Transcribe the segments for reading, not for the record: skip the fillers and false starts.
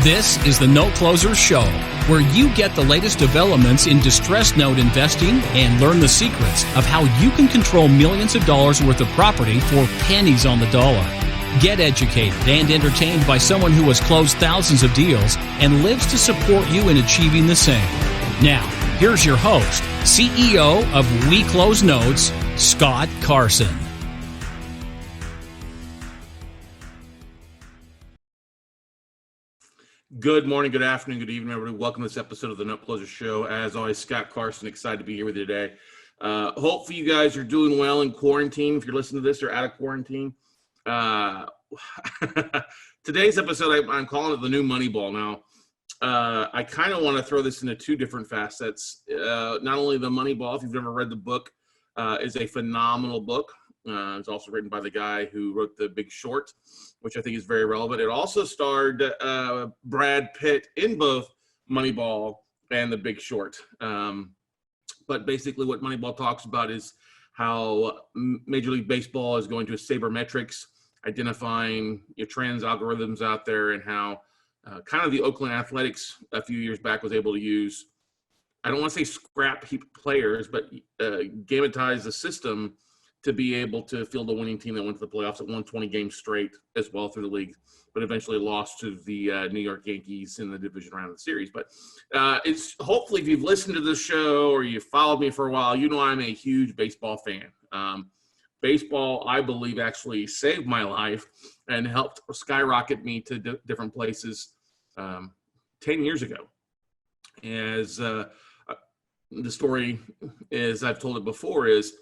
This is the Note Closer Show, where you get the latest developments in distressed note investing and learn the secrets of how you can control millions of dollars worth of property for pennies on the dollar. Get educated and entertained by someone who has closed thousands of deals and lives to support you in achieving the same. Now, here's your host, CEO of We Close Notes, Scott Carson. Good morning, good afternoon, good evening, everybody. Welcome to this episode of the Note Closer Show. As always, Scott Carson, excited to be here with you today. Hopefully you guys are doing well in quarantine. If you're listening to this or out of quarantine. Today's episode, I'm calling it the new Moneyball. Now, I kind of want to throw this into two different facets. Not only the Moneyball, if you've never read the book, is a phenomenal book. It's also written by the guy who wrote The Big Short, which I think is very relevant. It also starred Brad Pitt in both Moneyball and The Big Short. But basically what Moneyball talks about is how Major League Baseball is going to sabermetrics, identifying trends, algorithms out there, and how kind of the Oakland Athletics a few years back was able to use, I don't want to say scrap heap players, but gametize the system to be able to field a winning team that went to the playoffs at 120 games straight as well through the league, but eventually lost to the New York Yankees in the division round of the series. But it's hopefully if you've listened to this show or you've followed me for a while, you know I'm a huge baseball fan. Baseball, I believe, actually saved my life and helped skyrocket me to different places 10 years ago. As the story, as I've told it before, is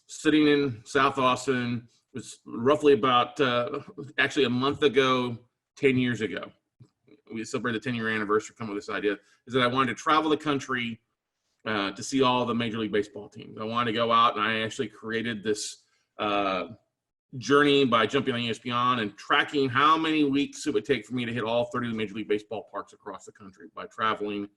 sitting in South Austin, was roughly about actually a month ago, 10 years ago. We celebrated the 10-year anniversary, come up with this idea, is that I wanted to travel the country to see all the Major League Baseball teams. I wanted to go out, and I actually created this journey by jumping on ESPN and tracking how many weeks it would take for me to hit all 30 of the Major League Baseball parks across the country by traveling.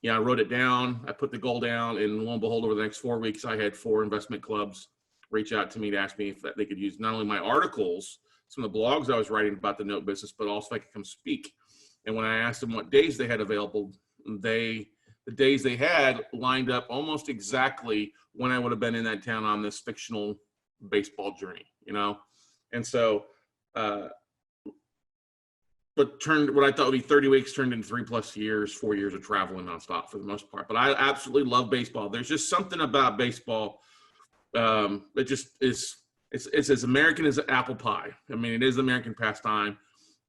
I wrote it down. I put the goal down, and lo and behold, over the next 4 weeks, I had 4 investment clubs reach out to me to ask me if they could use not only my articles, some of the blogs I was writing about the note business, but also if I could come speak. And when I asked them what days they had available, the days they had lined up almost exactly when I would have been in that town on this fictional baseball journey, And so, what I thought would be 30 weeks turned into 3+ years, 4 years of traveling nonstop for the most part. But I absolutely love baseball. There's just something about baseball that just is, it's as American as apple pie. I mean, it is American pastime.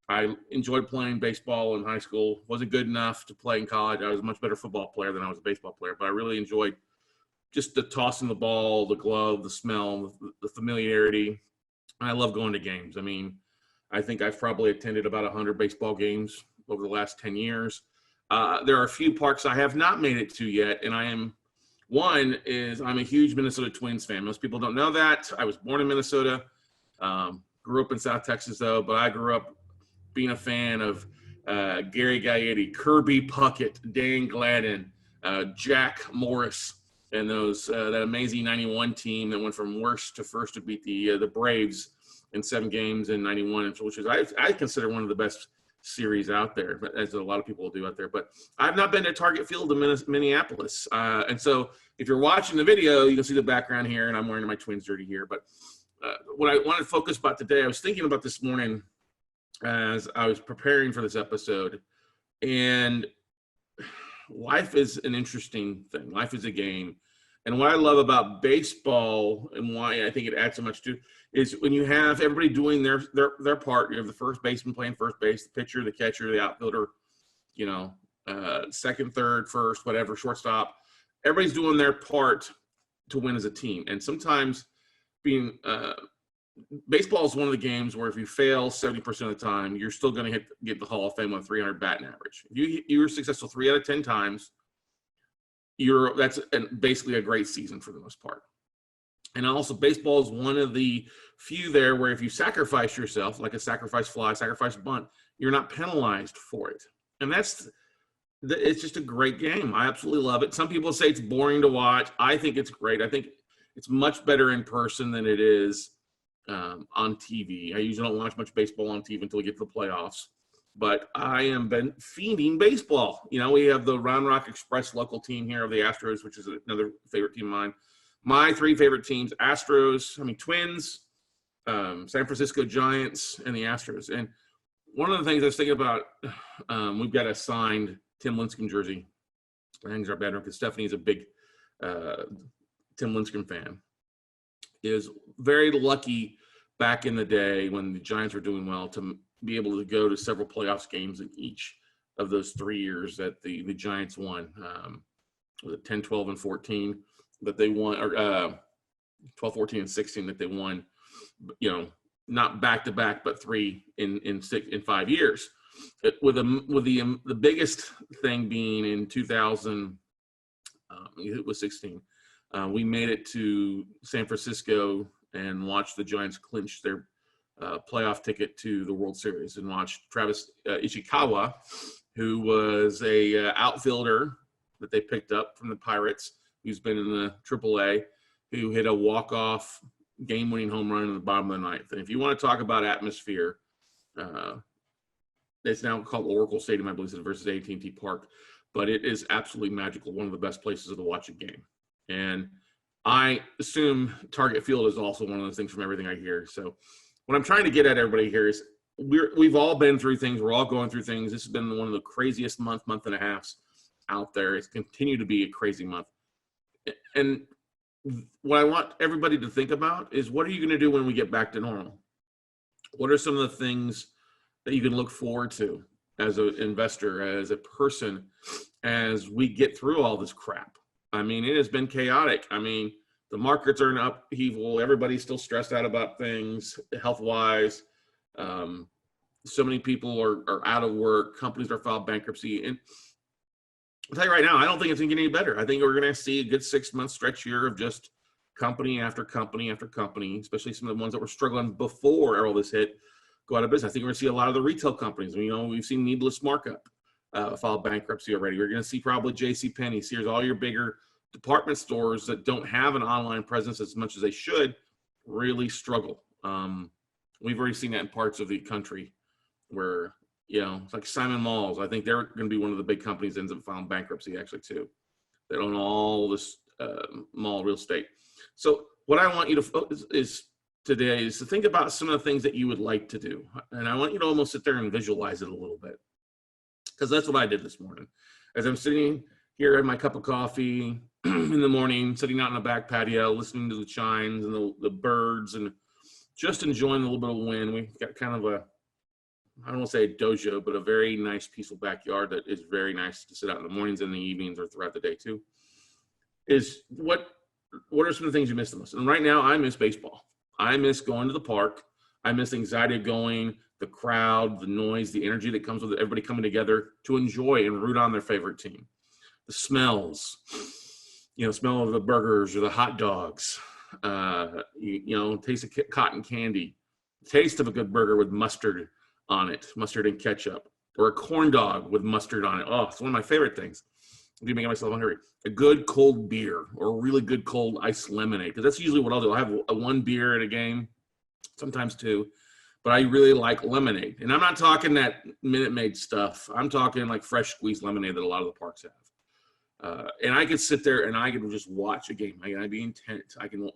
I enjoyed playing baseball in high school. Wasn't good enough to play in college. I was a much better football player than I was a baseball player, but I really enjoyed just the tossing the ball, the glove, the smell, the familiarity. And I love going to games. I mean, I think I've probably attended about 100 baseball games over the last 10 years. There are a few parks I have not made it to yet, and I'm a huge Minnesota Twins fan. Most people don't know that. I was born in Minnesota, grew up in South Texas, though, but I grew up being a fan of Gary Gaetti, Kirby Puckett, Dan Gladden, Jack Morris, and that amazing 91 team that went from worst to first to beat the Braves in 7 games in 91, which is I consider one of the best series out there, as a lot of people do out there. But I've not been to Target Field in Minneapolis. And so if you're watching the video, you can see the background here, and I'm wearing my Twins jersey here. But what I wanted to focus about today, I was thinking about this morning as I was preparing for this episode. And life is an interesting thing. Life is a game. And what I love about baseball and why I think it adds so much to is when you have everybody doing their part. You have the first baseman playing first base, the pitcher, the catcher, the outfielder, second, third, first, whatever, shortstop. Everybody's doing their part to win as a team. And sometimes baseball is one of the games where if you fail 70% of the time, you're still going to get the Hall of Fame with 300 batting average. If you're successful 3 out of 10 times, that's basically a great season for the most part. And also, baseball is one of the few there where if you sacrifice yourself, like a sacrifice fly, sacrifice bunt, you're not penalized for it. And it's just a great game. I absolutely love it. Some people say it's boring to watch. I think it's great. I think it's much better in person than it is on TV. I usually don't watch much baseball on TV until we get to the playoffs. but I am been fiending baseball. You know, we have the Round Rock Express local team here of the Astros, which is another favorite team of mine. My three favorite teams, Twins, San Francisco Giants, and the Astros. And one of the things I was thinking about, we've got a signed Tim Lincecum jersey. Hangs our bedroom because Stephanie's a big Tim Lincecum fan. Is very lucky back in the day when the Giants were doing well to be able to go to several playoffs games in each of those 3 years that the Giants won. Was it 10, 12, and 14 that they won, or 12, 14, and 16 that they won, you know, not back to back, but three in 5 years. With the biggest thing being in 2000, it was 16. We made it to San Francisco and watched the Giants clinch their playoff ticket to the World Series, and watched Travis Ishikawa, who was a outfielder that they picked up from the Pirates, who's been in the AAA, who hit a walk-off game-winning home run in the bottom of the ninth. And if you want to talk about atmosphere, it's now called Oracle Stadium, I believe, versus AT&T Park, but it is absolutely magical. One of the best places to watch a game. And I assume Target Field is also one of those things from everything I hear. So what I'm trying to get at everybody here is we've all been through things. We're all going through things. This has been one of the craziest month and a halves out there. It's continued to be a crazy month. And what I want everybody to think about is, what are you going to do when we get back to normal? What are some of the things that you can look forward to as an investor, as a person, as we get through all this crap? I mean, it has been chaotic. I mean, the markets are in upheaval. Everybody's still stressed out about things health-wise. So many people are out of work. Companies are filed bankruptcy. And I'll tell you right now, I don't think it's going to get any better. I think we're going to see a good 6-month stretch here of just company after company after company, especially some of the ones that were struggling before all this hit, go out of business. I think we're going to see a lot of the retail companies. You know, we've seen Needless Markup file bankruptcy already. We're going to see probably JCPenney, Sears, all your bigger department stores that don't have an online presence as much as they should really struggle. We've already seen that in parts of the country where, you know, it's like Simon Malls. I think they're going to be one of the big companies that ends up filing bankruptcy actually too. They own all this mall real estate. So what I want you to focus is today is to think about some of the things that you would like to do. And I want you to almost sit there and visualize it a little bit, because that's what I did this morning. As I'm sitting here at my cup of coffee in the morning, sitting out in the back patio, listening to the chimes and the birds, and just enjoying a little bit of wind. We got kind of I don't want to say a dojo, but a very nice, peaceful backyard that is very nice to sit out in the mornings and the evenings or throughout the day too. Is what are some of the things you miss the most? And right now, I miss baseball. I miss going to the park. I miss the anxiety of going, the crowd, the noise, the energy that comes with it, everybody coming together to enjoy and root on their favorite team. The smells, you know, smell of the burgers or the hot dogs, you know, taste of cotton candy, taste of a good burger with mustard on it, mustard and ketchup, or a corn dog with mustard on it. Oh, it's one of my favorite things. I'm making myself hungry. A good cold beer or a really good cold iced lemonade, because that's usually what I'll do. I'll have one beer at a game, sometimes two, but I really like lemonade. And I'm not talking that Minute Maid stuff. I'm talking like fresh squeezed lemonade that a lot of the parks have. And I could sit there and I could just watch a game. I can be intent. I can,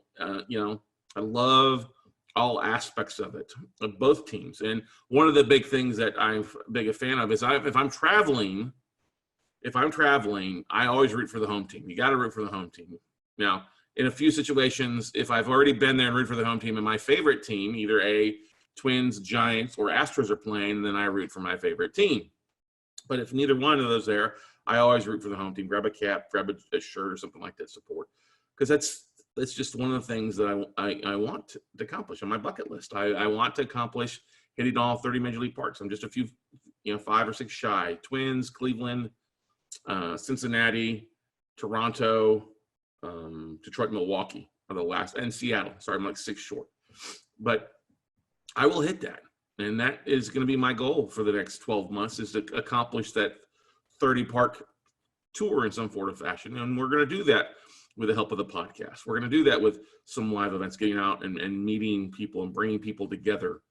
you know, I love all aspects of it, of both teams. And one of the big things that I'm big a fan of is if I'm traveling, I always root for the home team. You got to root for the home team. Now, in a few situations, if I've already been there and root for the home team and my favorite team, either Twins, Giants, or Astros are playing, then I root for my favorite team. But if neither one of those there, I always root for the home team. Grab a cap, grab a shirt or something like that, support. Because that's just one of the things that I want to accomplish on my bucket list. I want to accomplish hitting all 30 Major League Parks. I'm just a few, 5 or 6 shy. Twins, Cleveland, Cincinnati, Toronto, Detroit, Milwaukee are the last, and Seattle. Sorry, I'm like 6 short. But I will hit that. And that is going to be my goal for the next 12 months, is to accomplish that 30 park tour in some sort of fashion. And we're going to do that with the help of the podcast. We're going to do that with some live events, getting out and meeting people and bringing people together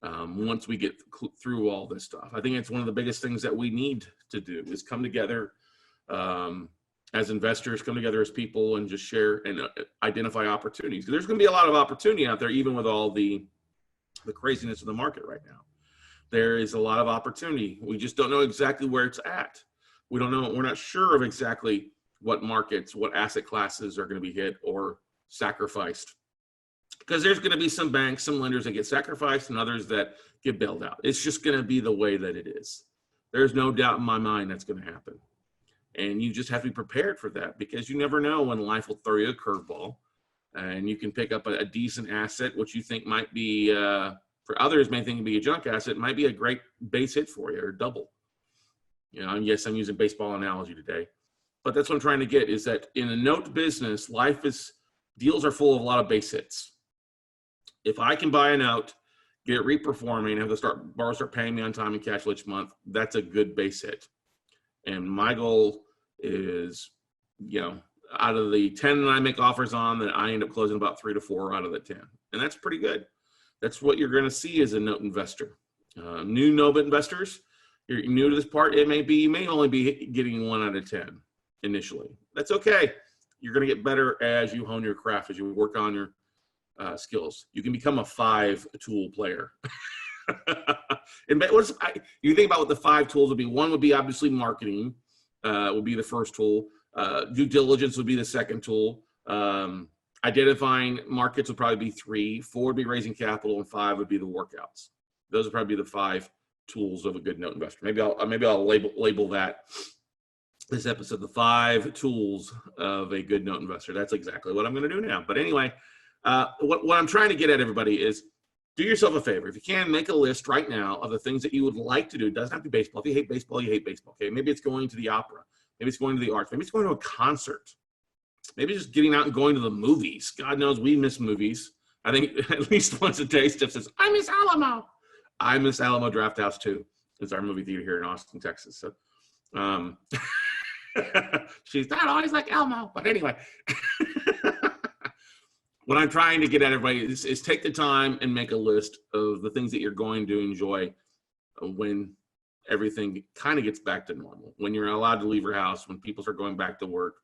once we get through all this stuff. I think it's one of the biggest things that we need to do is come together as investors, come together as people, and just share and identify opportunities. There's going to be a lot of opportunity out there, even with all the craziness of the market right now. There is a lot of opportunity. We just don't know exactly where it's at. We don't know. We're not sure of exactly what markets, what asset classes are going to be hit or sacrificed. Because there's going to be some banks, some lenders that get sacrificed and others that get bailed out. It's just going to be the way that it is. There's no doubt in my mind that's going to happen. And you just have to be prepared for that, because you never know when life will throw you a curveball, and you can pick up a decent asset, which you think might be, for others may think be a junk asset, might be a great base hit for you or double. You know, and yes, I'm using baseball analogy today, but that's what I'm trying to get is that in a note business, deals are full of a lot of base hits. If I can buy a note, get it reperforming, have the borrower start paying me on time and cash flow each month, that's a good base hit. And my goal is, you know, out of the 10 that I make offers on, that I end up closing about 3 to 4 out of the 10. And that's pretty good. That's what you're going to see as a note investor. New note investors, you're new to this part, you may only be getting 1 out of 10 initially. That's okay. You're going to get better as you hone your craft, as you work on your skills. You can become a 5-tool player. And you think about what the 5 tools would be. One would be obviously marketing, would be the first tool. Due diligence would be the second tool. Identifying markets would probably be 3. 4 would be raising capital, and 5 would be the workouts. Those would probably be the 5 tools of a good note investor. Maybe I'll label that this episode, the 5 tools of a good note investor. That's exactly what I'm going to do now. But anyway, what I'm trying to get at, everybody, is do yourself a favor. If you can, make a list right now of the things that you would like to do. It doesn't have to be baseball. If you hate baseball, you hate baseball. Okay, maybe it's going to the opera. Maybe it's going to the arts. Maybe it's going to a concert. Maybe just getting out and going to the movies. God knows we miss movies. I think at least once a day, Steph says, I miss Alamo. I miss Alamo Drafthouse too. It's our movie theater here in Austin, Texas. So she's not always like Elmo. But anyway, what I'm trying to get at, everybody, is take the time and make a list of the things that you're going to enjoy when everything kind of gets back to normal, when you're allowed to leave your house, when people start going back to work,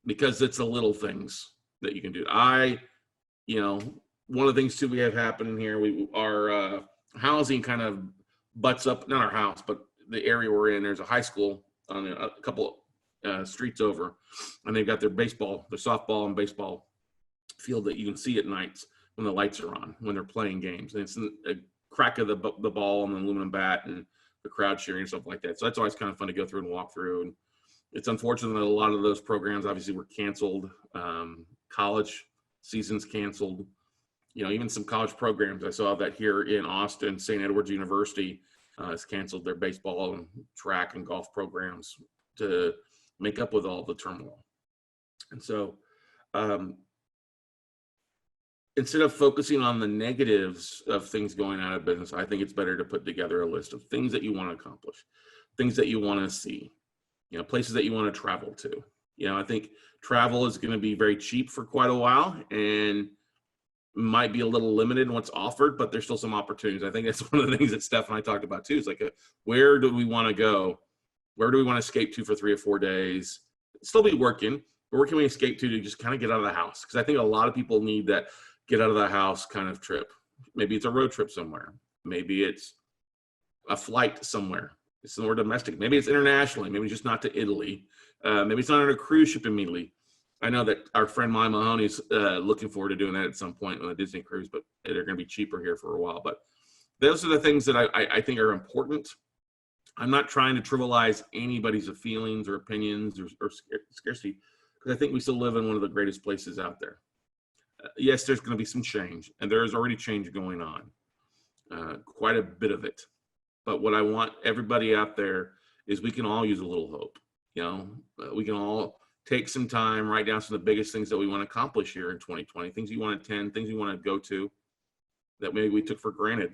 because it's the little things that you can do. One of the things too we have happening here, our housing kind of butts up, not our house, but the area we're in. There's a high school on a couple streets over, and they've got their softball and baseball field that you can see at nights when the lights are on, when they're playing games. And it's a crack of the ball and the aluminum bat and the crowd cheering and stuff like that. So that's always kind of fun to go through and walk through. And it's unfortunate that a lot of those programs obviously were canceled. College seasons canceled. Even some college programs, I saw that here in Austin, St. Edward's University has canceled their baseball and track and golf programs to make up with all the turmoil. And so instead of focusing on the negatives of things going out of business, I think it's better to put together a list of things that you want to accomplish, things that you want to see, places that you want to travel to. I think travel is going to be very cheap for quite a while and might be a little limited in what's offered, but there's still some opportunities. I think that's one of the things that Steph and I talked about too. It's like, where do we want to go? Where do we want to escape to for 3 or 4 days? Still be working, but where can we escape to just kind of get out of the house? Because I think a lot of people need that get out of the house kind of trip. Maybe it's a road trip somewhere. Maybe it's a flight somewhere. It's somewhere domestic. Maybe it's internationally. Maybe just not to Italy. Maybe it's not on a cruise ship immediately. I know that our friend Maya Mahoney's looking forward to doing that at some point on a Disney cruise, but they're going to be cheaper here for a while. But those are the things that I think are important. I'm not trying to trivialize anybody's feelings or opinions or scarcity, because I think we still live in one of the greatest places out there. Yes, there's going to be some change, and there is already change going on, quite a bit of it. But what I want everybody out there is we can all use a little hope. We can all take some time, write down some of the biggest things that we want to accomplish here in 2020, things you want to attend, things you want to go to that maybe we took for granted,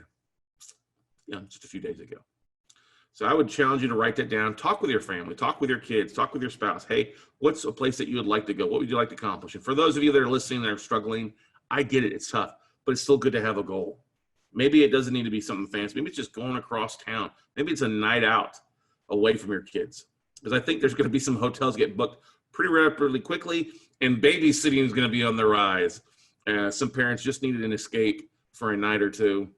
just a few days ago. So I would challenge you to write that down, talk with your family, talk with your kids, talk with your spouse. Hey, what's a place that you would like to go? What would you like to accomplish? And for those of you that are listening that are struggling, I get it. It's tough, but it's still good to have a goal. Maybe it doesn't need to be something fancy. Maybe it's just going across town. Maybe it's a night out away from your kids. Because I think there's going to be some hotels get booked pretty rapidly quickly, and babysitting is going to be on the rise. Some parents just needed an escape for a night or two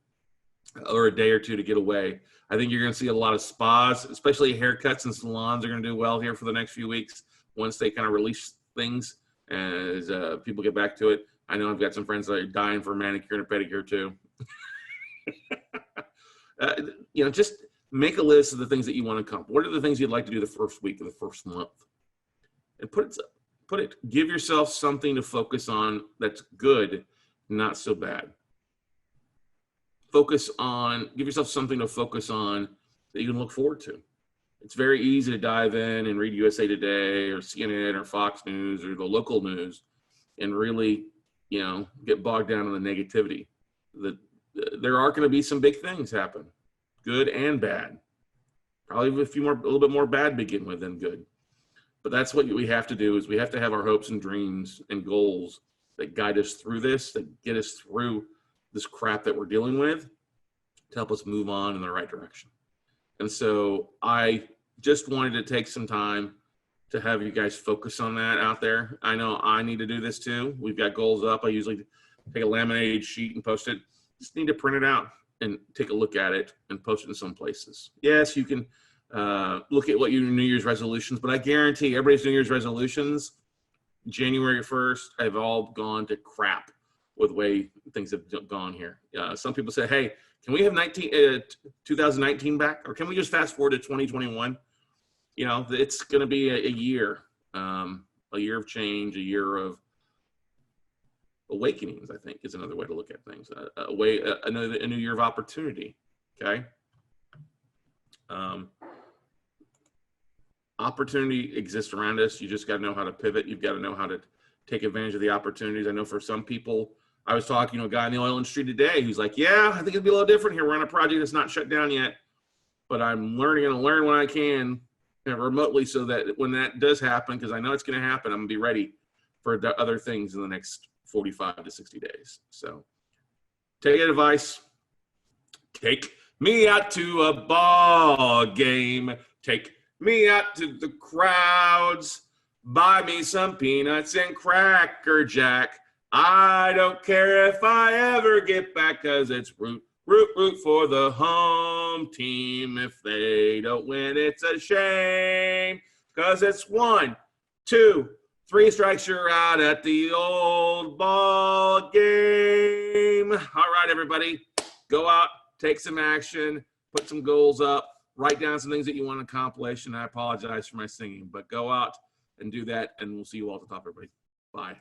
or a day or two to get away. I think you're going to see a lot of spas, especially haircuts and salons are going to do well here for the next few weeks once they kind of release things as people get back to it. I know I've got some friends that are dying for a manicure and a pedicure too. Just make a list of the things that you want to accomplish. What are the things you'd like to do the first week of the first month? And give yourself something to focus on that's good, not so bad. Give yourself something to focus on that you can look forward to. It's very easy to dive in and read USA Today or CNN or Fox News or the local news and really, get bogged down in the negativity. There are going to be some big things happen, good and bad. Probably a little bit more bad to begin with than good. But that's what we have to do is we have to have our hopes and dreams and goals that guide us through this, that get us through this crap that we're dealing with to help us move on in the right direction. And so I just wanted to take some time to have you guys focus on that out there. I know I need to do this too. We've got goals up. I usually take a laminated sheet and post it. Just need to print it out and take a look at it and post it in some places. Yes, you can look at what your New Year's resolutions, but I guarantee everybody's New Year's resolutions, January 1st, have all gone to crap with the way things have gone here. Some people say, hey, can we have 2019 back? Or can we just fast forward to 2021? It's going to be a year of change, a year of awakenings, I think is another way to look at things. A new year of opportunity, okay? Opportunity exists around us. You just got to know how to pivot. You've got to know how to take advantage of the opportunities. I know for some people, I was talking to a guy in the oil industry today who's like, yeah, I think it'd be a little different here. We're on a project that's not shut down yet, but I'm going to learn when I can remotely so that when that does happen, because I know it's going to happen, I'm going to be ready for the other things in the next 45 to 60 days. So take advice. Take me out to a ball game. Take me out to the crowds. Buy me some peanuts and Cracker Jack. I don't care if I ever get back, because it's root for the home team. If they don't win, it's a shame, because it's 1, 2, 3 strikes, you're out at the old ball game. All right, everybody, go out, take some action, put some goals up, write down some things that you want to accomplish, and I apologize for my singing, but go out and do that, and we'll see you all at the top, everybody. Bye.